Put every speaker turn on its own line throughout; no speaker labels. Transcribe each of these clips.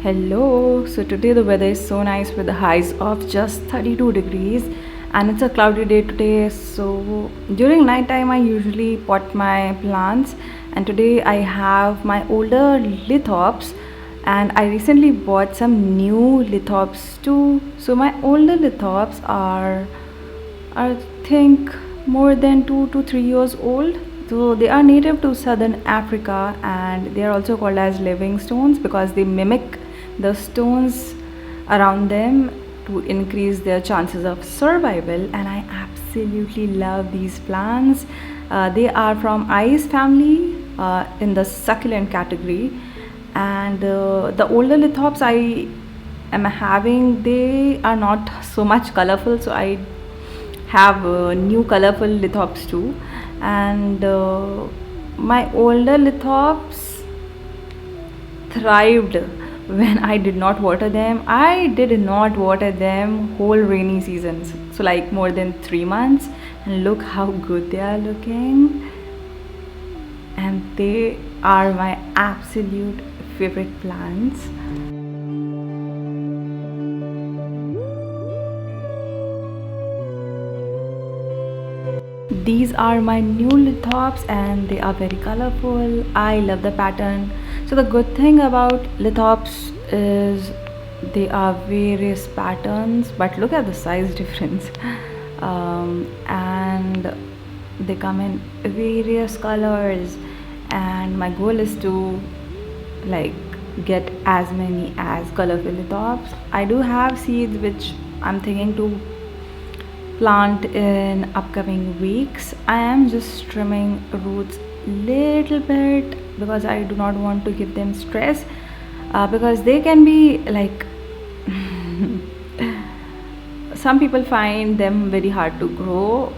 Hello. So today the weather is so nice with the highs of just 32 degrees and it's a cloudy day today. So during night time I usually pot my plants, and today I have my older lithops, and I recently bought some new lithops too. So my older lithops are I think more than 2 to 3 years old. So they are native to southern Africa, and they are also called as living stones because they mimic the stones around them to increase their chances of survival. And I absolutely love these plants. They are from ice family in the succulent category, and the older lithops I am having, they are not so much colorful, so I have new colorful lithops too. And my older lithops thrived when I did not water them. I did not water them whole rainy seasons, so like more than 3 months, and look how good they are looking. And they are my absolute favorite plants. These are my new lithops and they are very colorful. I love the pattern. So the good thing about lithops is they are various patterns, but look at the size difference. And they come in various colors, and my goal is to like get as many as colorful lithops. I do have seeds which I'm thinking to plant in upcoming weeks. I am just trimming roots little bit because I do not want to give them stress, because they can be like some people find them very hard to grow.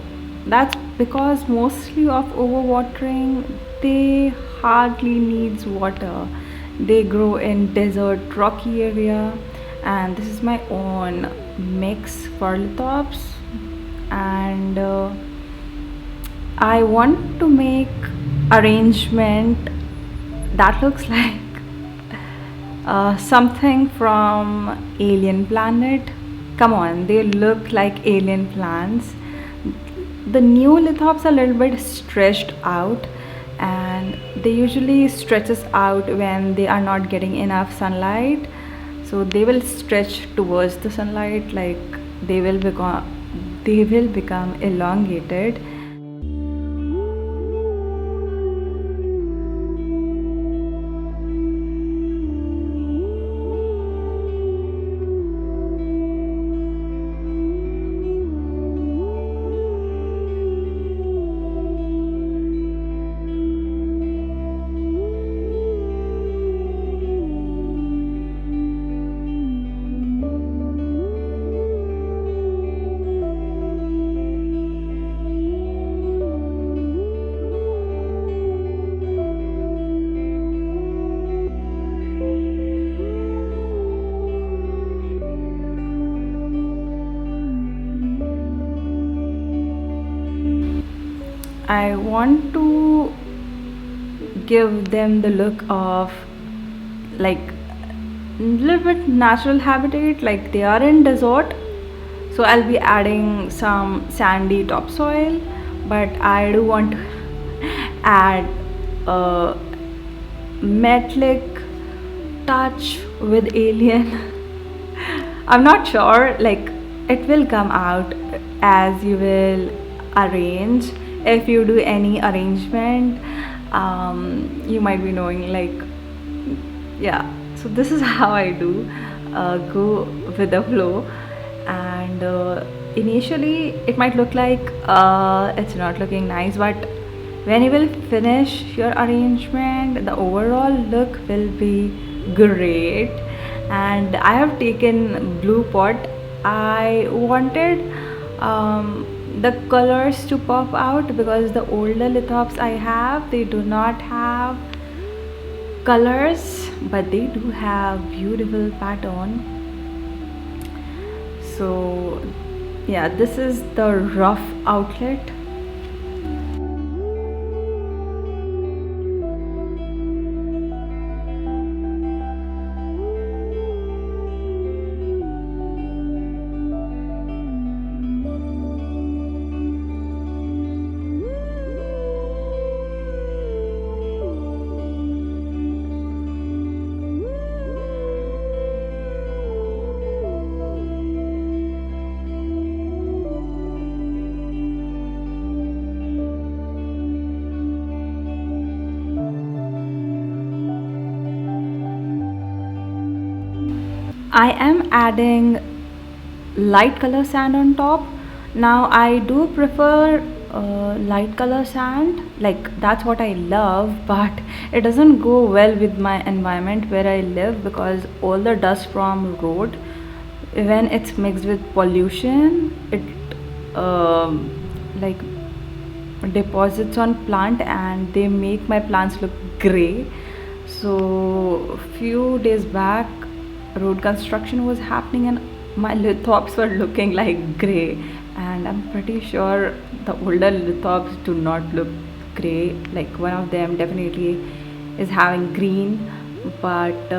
That's because mostly of overwatering. They hardly needs water. They grow in desert rocky area, and this is my own mix for lithops. And I want to make arrangement that looks like something from alien planet. Come on, they look like alien plants. The new lithops are a little bit stretched out, and they usually stretches out when they are not getting enough sunlight. So they will stretch towards the sunlight, like they will become elongated. I want to give them the look of like little bit natural habitat, like they are in desert. So I'll be adding some sandy topsoil, but I do want to add a metallic touch with alien. I'm not sure, like it will come out as you will arrange. If you do any arrangement, you might be knowing, like, yeah. So this is how I do go with the flow. And initially it might look like it's not looking nice, but when you will finish your arrangement, the overall look will be great. And I have taken blue pot. I wanted the colors to pop out because the older lithops I have, they do not have colors, but they do have beautiful pattern. So yeah, this is the rough outlet. I am adding light color sand on top. Now I do prefer light color sand, like that's what I love, but it doesn't go well with my environment where I live because all the dust from road, when it's mixed with pollution, it like deposits on plant and they make my plants look gray. So few days back road construction was happening and my lithops were looking like gray, and I'm pretty sure the older lithops do not look gray. Like one of them definitely is having green, but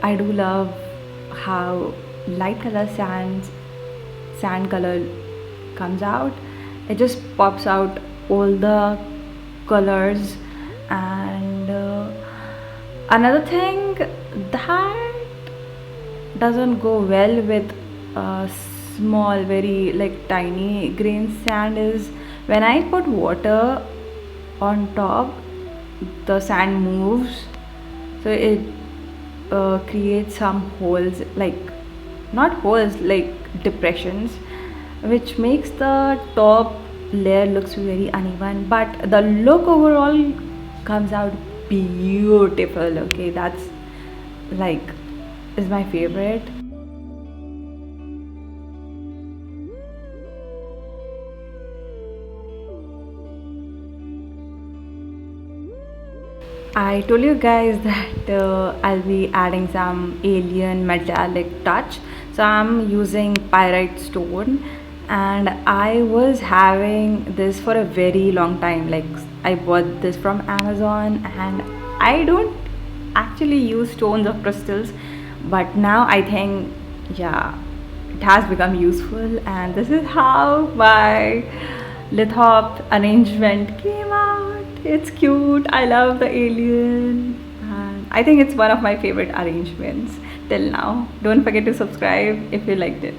I do love how light color sand color comes out. It just pops out all the colors. And another thing that doesn't go well with small, very like tiny grain sand is when I put water on top, the sand moves, so it creates some holes, like not holes, like depressions, which makes the top layer looks very uneven, but the look overall comes out beautiful. Okay, that's like is my favorite. I told you guys that I'll be adding some alien metallic touch. So I'm using pyrite stone, and I was having this for a very long time. Like I bought this from Amazon, and I don't actually use stones or crystals, but now I think, yeah, it has become useful, and this is how my lithop arrangement came out. It's cute. I love the alien, and I think it's one of my favorite arrangements till now. Don't forget to subscribe if you liked it.